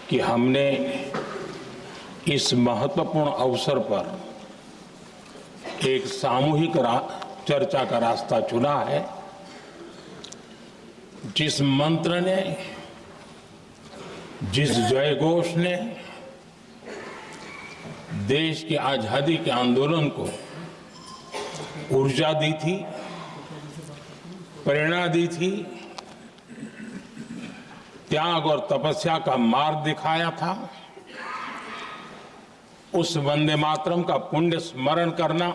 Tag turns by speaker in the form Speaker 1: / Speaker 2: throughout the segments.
Speaker 1: कि हमने इस महत्वपूर्ण अवसर पर एक सामूहिक चर्चा का रास्ता चुना है, जिस मंत्र ने, जिस जयघोष ने देश की आजादी के आंदोलन को ऊर्जा दी थी, प्रेरणा दी थी, त्याग और तपस्या का मार्ग दिखाया था, उस वंदे मातरम का पुण्य स्मरण करना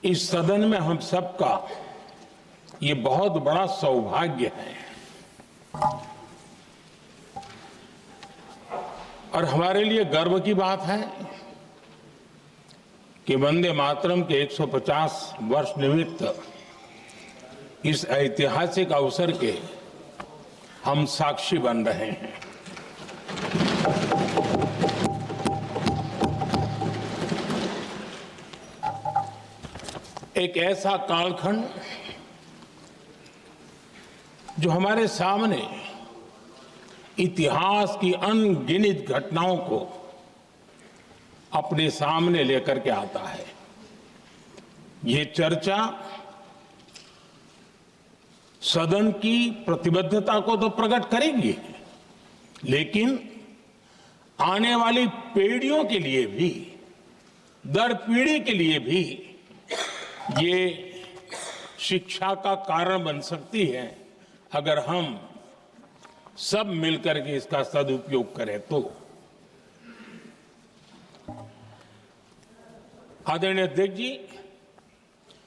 Speaker 1: इस सदन में हम सबका ये बहुत बड़ा सौभाग्य है। और हमारे लिए गर्व की बात है कि वंदे मातरम के 150 वर्ष निमित्त इस ऐतिहासिक अवसर के हम साक्षी बन रहे हैं। एक ऐसा कालखंड जो हमारे सामने इतिहास की अनगिनत घटनाओं को अपने सामने लेकर के आता है। ये चर्चा सदन की प्रतिबद्धता को तो प्रकट करेगी, लेकिन आने वाली पीढ़ियों के लिए भी, दर पीढ़ी के लिए भी ये शिक्षा का कारण बन सकती है, अगर हम सब मिलकर के इसका सदुपयोग करें तो। आदरणीय अध्यक्ष जी,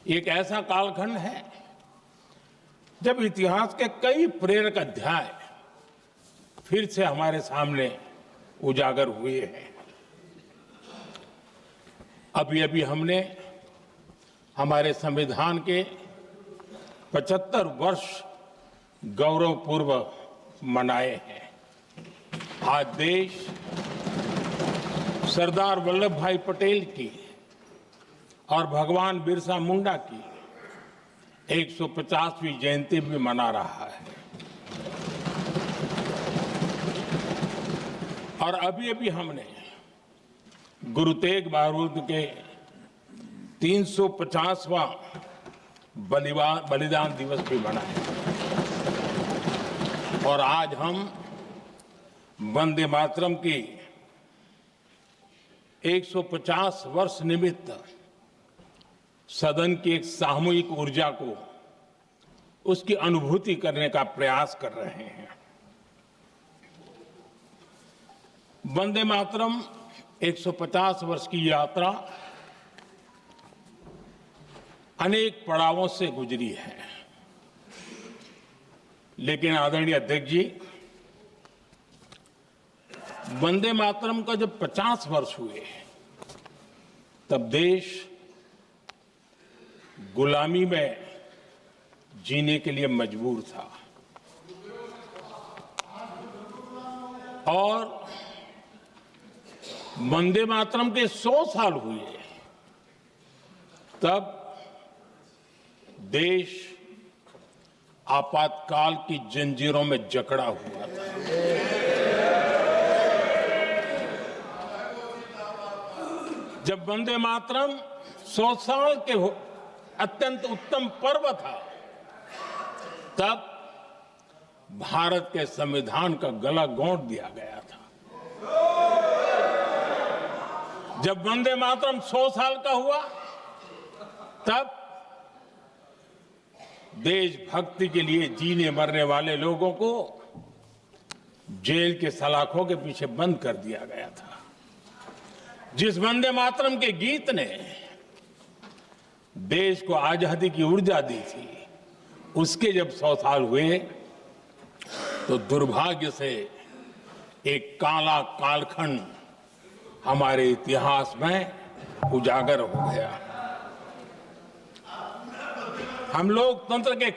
Speaker 1: एक ऐसा कालखंड है जब इतिहास के कई प्रेरक अध्याय फिर से हमारे सामने उजागर हुए हैं। अभी अभी हमने हमारे संविधान के 75 वर्ष गौरवपूर्व मनाए हैं। आज देश सरदार वल्लभ भाई पटेल की और भगवान बिरसा मुंडा की 150वीं जयंती भी मना रहा है। और अभी अभी हमने गुरु तेग बहादुर के 350वां बलिदान दिवस भी मनाया। और आज हम वंदे मातरम की 150 वर्ष निमित्त सदन की एक सामूहिक ऊर्जा को, उसकी अनुभूति करने का प्रयास कर रहे हैं। वंदे मातरम 150 वर्ष की यात्रा अनेक पड़ावों से गुजरी है, लेकिन आदरणीय अध्यक्ष जी, वंदे मातरम का जब 50 वर्ष हुए तब देश गुलामी में जीने के लिए मजबूर था। और वंदे मातरम के 100 साल हुए तब देश आपातकाल की जंजीरों में जकड़ा हुआ था। जब वंदे मातरम 100 साल के अत्यंत उत्तम पर्व था, तब भारत के संविधान का गला घोंट दिया गया था। जब वंदे मातरम 100 साल का हुआ, तब देशभक्ति के लिए जीने मरने वाले लोगों को जेल के सलाखों के पीछे बंद कर दिया गया था। जिस वंदे मातरम के गीत ने देश को आजादी की ऊर्जा दी थी, उसके जब 100 साल हुए तो दुर्भाग्य से एक काला कालखंड हमारे इतिहास में उजागर हो गया। हम लोकतंत्र के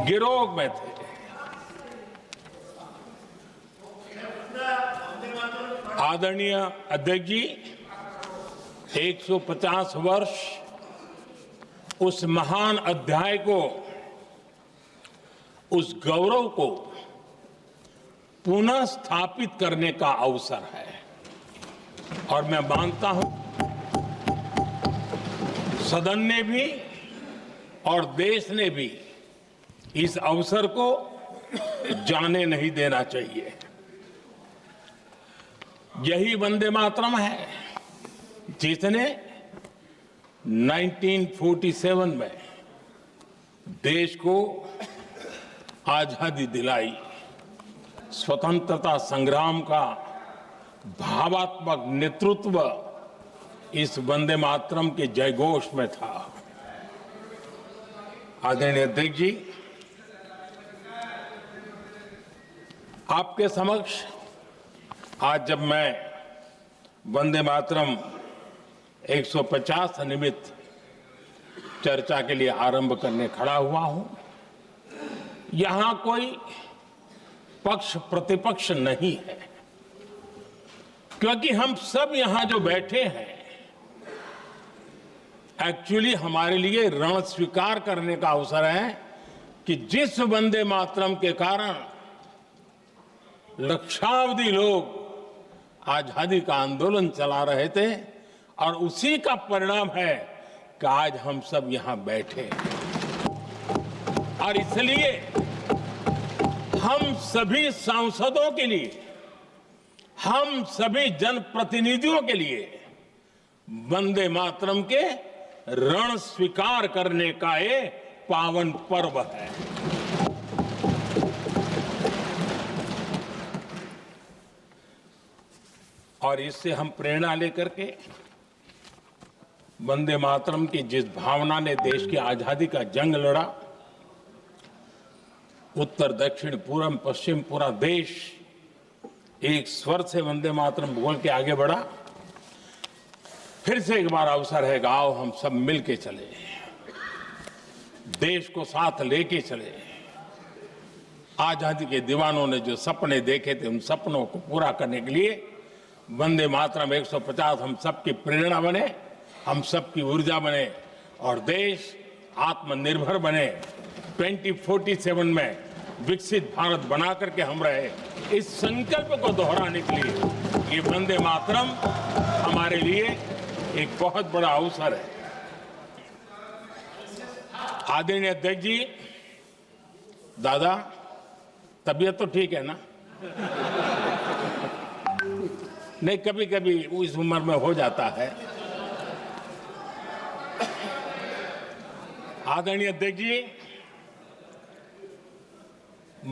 Speaker 1: गिरोह में थे। आदरणीय अध्यक्ष जी, 150 वर्ष उस महान अध्याय को उस गौरव को पुनः स्थापित करने का अवसर है और मैं मानता हूं सदन ने भी और देश ने भी इस अवसर को जाने नहीं देना चाहिए। यही वंदे मातरम है जिसने 1947 में देश को आजादी दिलाई। स्वतंत्रता संग्राम का भावात्मक नेतृत्व इस वंदे मातरम के जयघोष में था। आदरणीय अध्यक्ष जी, आपके समक्ष आज जब मैं वंदे मातरम 150 निमित्त चर्चा के लिए आरंभ करने खड़ा हुआ हूं, यहां कोई पक्ष प्रतिपक्ष नहीं है, क्योंकि हम सब यहां जो बैठे हैं एक्चुअली हमारे लिए रण स्वीकार करने का अवसर है कि जिस वंदे मातरम के कारण लक्षावधि लोग आजादी का आंदोलन चला रहे थे और उसी का परिणाम है कि आज हम सब यहां बैठे हैं। और इसलिए हम सभी सांसदों के लिए, हम सभी जनप्रतिनिधियों के लिए वंदे मातरम के रण स्वीकार करने का ये पावन पर्व है। और इससे हम प्रेरणा लेकर के वंदे मातरम की जिस भावना ने देश की आजादी का जंग लड़ा, उत्तर दक्षिण पूर्व पश्चिम पूरा देश एक स्वर से वंदे मातरम बोल के आगे बढ़ा। फिर से एक बार अवसर है, आओ हम सब मिल के चले, देश को साथ लेके चले। आजादी के दीवानों ने जो सपने देखे थे उन सपनों को पूरा करने के लिए वंदे मातरम 150 हम सबकी प्रेरणा बने, हम सबकी ऊर्जा बने और देश आत्मनिर्भर बने। 2047 में विकसित भारत बना करके हम रहे, इस संकल्प को दोहराने के लिए ये वंदे मातरम हमारे लिए एक बहुत बड़ा अवसर है। आदरणीय अध्यक्ष जी, दादा तबीयत तो ठीक है ना? नहीं, कभी कभी इस उम्र में हो जाता है। आदरणीय अध्यक्ष जी,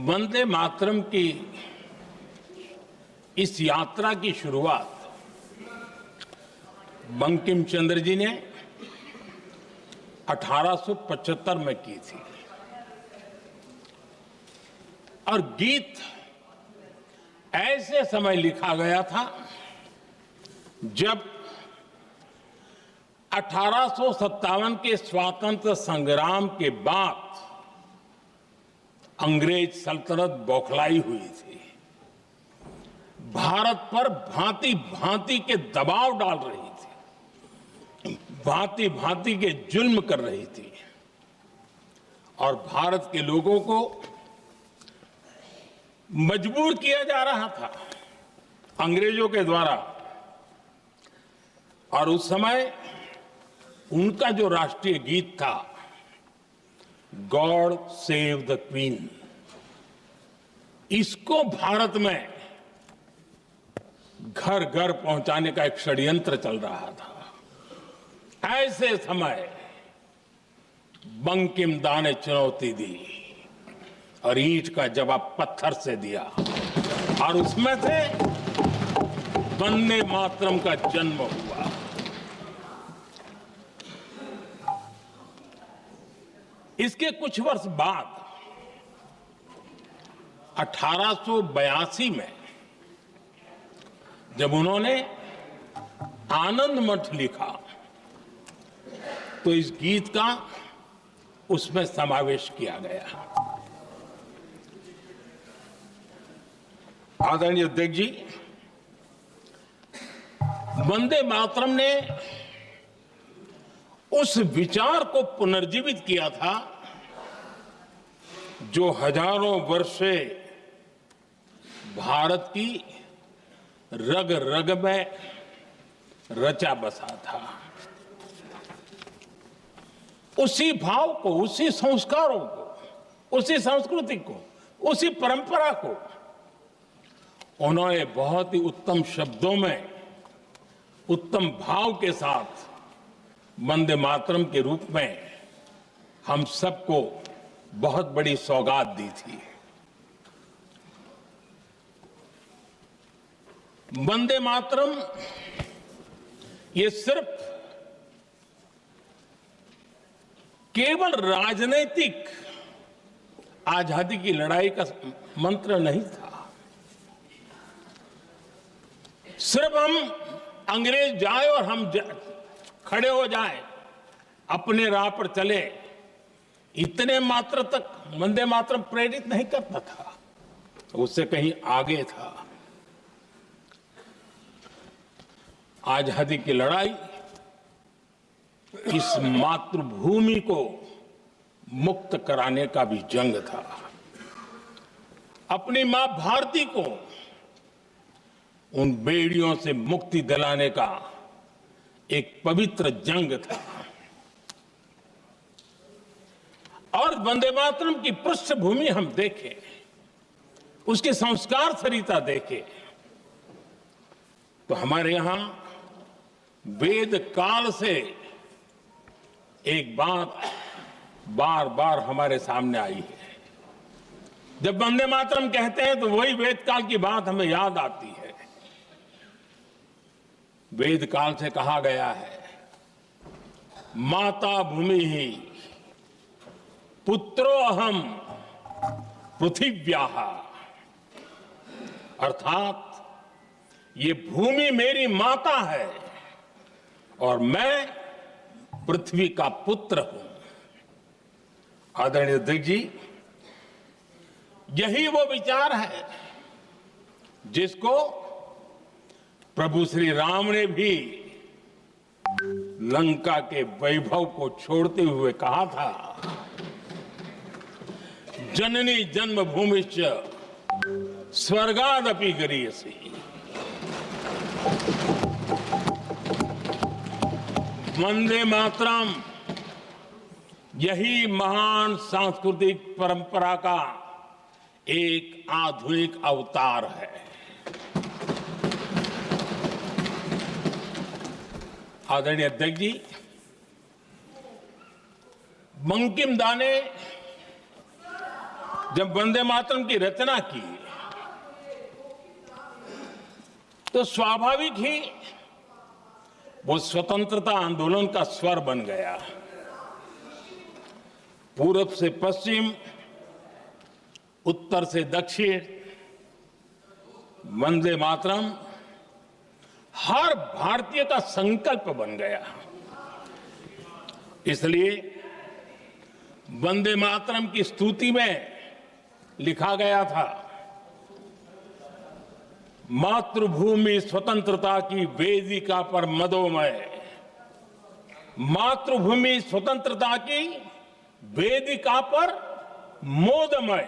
Speaker 1: वंदे मातरम की इस यात्रा की शुरुआत बंकिम चंद्र जी ने 1875 में की थी और गीत ऐसे समय लिखा गया था जब 1857 के स्वातंत्र संग्राम के बाद अंग्रेज सल्तनत बौखलाई हुई थी, भारत पर भांति भांति के दबाव डाल रही थी, भांति भांति के जुल्म कर रही थी और भारत के लोगों को मजबूर किया जा रहा था अंग्रेजों के द्वारा। और उस समय उनका जो राष्ट्रीय गीत था, गॉड सेव द क्वीन, इसको भारत में घर घर पहुंचाने का एक षड्यंत्र चल रहा था। ऐसे समय बंकिम दा ने चुनौती दी और ईंट का जवाब पत्थर से दिया और उसमें से वंदे मातरम का जन्म हुआ। इसके कुछ वर्ष बाद 1882 में जब उन्होंने आनंद मठ लिखा तो इस गीत का उसमें समावेश किया गया। आदरणीय अध्यक्ष जी, वंदे मातरम ने उस विचार को पुनर्जीवित किया था जो हजारों वर्ष से भारत की रग रग में रचा बसा था, उसी भाव को, उसी संस्कारों को, उसी संस्कृति को, उसी परंपरा को उन्होंने बहुत ही उत्तम शब्दों में, उत्तम भाव के साथ वंदे मातरम के रूप में हम सबको बहुत बड़ी सौगात दी थी। वंदे मातरम ये सिर्फ केवल राजनीतिक आजादी की लड़ाई का मंत्र नहीं था। सिर्फ हम अंग्रेज जाए और हम खड़े हो जाए, अपने राह पर चले, इतने मात्र तक वंदे मातरम प्रेरित नहीं करता था, उससे कहीं आगे था। आजादी की लड़ाई इस मातृभूमि को मुक्त कराने का भी जंग था। अपनी मां भारती को उन बेड़ियों से मुक्ति दिलाने का एक पवित्र जंग था। और वंदे मातरम की पृष्ठभूमि हम देखें, उसके संस्कार सरिता देखें, तो हमारे यहां वेद काल से एक बात बार बार हमारे सामने आई है। जब वंदे मातरम कहते हैं तो वही वेद काल की बात हमें याद आती है। वेद काल से कहा गया है, माता भूमि ही पुत्रो अहम पृथिव्याः, अर्थात ये भूमि मेरी माता है और मैं पृथ्वी का पुत्र हूं। आदरणीय अध्यक्ष जी, यही वो विचार है जिसको प्रभु श्री राम ने भी लंका के वैभव को छोड़ते हुए कहा था, जननी जन्मभूमिश्च स्वर्गादपि गरीयसी। वंदे मातरम यही महान सांस्कृतिक परंपरा का एक आधुनिक अवतार है। आदरणीय अध्यक्ष जी, बंकिम दा ने जब वंदे मातरम की रचना की तो स्वाभाविक ही वो स्वतंत्रता आंदोलन का स्वर बन गया। पूरब से पश्चिम, उत्तर से दक्षिण, वंदे मातरम हर भारतीय का संकल्प बन गया। इसलिए वंदे मातरम की स्तुति में लिखा गया था, मातृभूमि स्वतंत्रता की वेदिका पर मदोमय, मातृभूमि स्वतंत्रता की वेदिका पर मोदमय,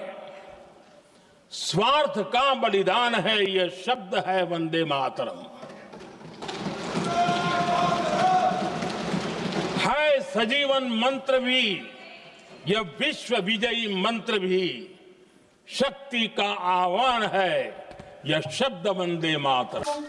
Speaker 1: स्वार्थ का बलिदान है यह शब्द है वंदे मातरम। है सजीवन मंत्र भी, यह विश्व विजयी मंत्र भी, शक्ति का आह्वान है यह शब्द वंदे मातरम।